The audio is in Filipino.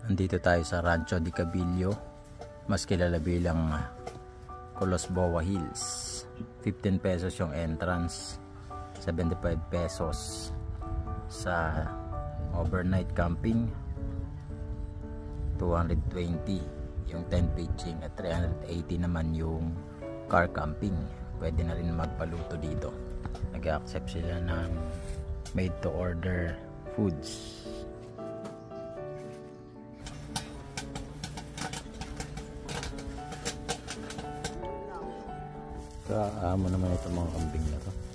Andito tayo sa Rancho de Cabillo, mas kilala bilang Colosboa Hills. 15 pesos yung entrance, 75 pesos sa overnight camping, 220 yung tent pitching, at 380 naman yung car camping. Pwede na rin magpaluto dito. Nag-accept sila ng made to order foods. Kaamo naman itong mga kambing na to.